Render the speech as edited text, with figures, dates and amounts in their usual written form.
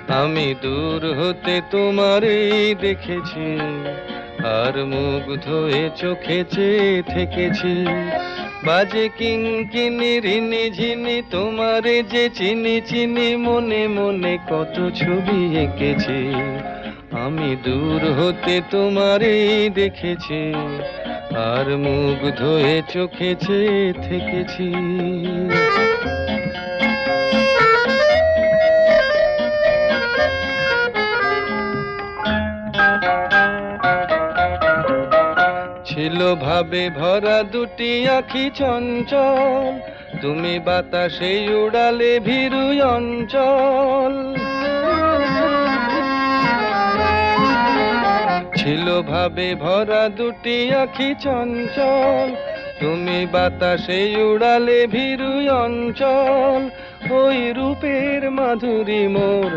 আমি দূর হতে তোমারই দেখেছি, আর মুগ্ধ হয়ে চোখে চেয়ে থেকেছি। বাজে কিঙ্কিনি রিনি ঝিনি তোমারে যে চিনি চিনি, মনে মনে কত ছবি এঁকেছি। আমি দূর হতে তোমারই দেখেছি, আর মুগ্ধ হয়ে চোখে চেয়ে থেকেছি। ছিল ভাবে ভরা দুটি আঁখি চঞ্চল, তুমি বাতাসে উড়ালে ভীরু অঞ্চল। ছিল ভাবে ভরা দুটি আঁখি চঞ্চল, তুমি বাতাসে উড়ালে ভীরু অঞ্চল। ওই রূপের মাধুরী মোর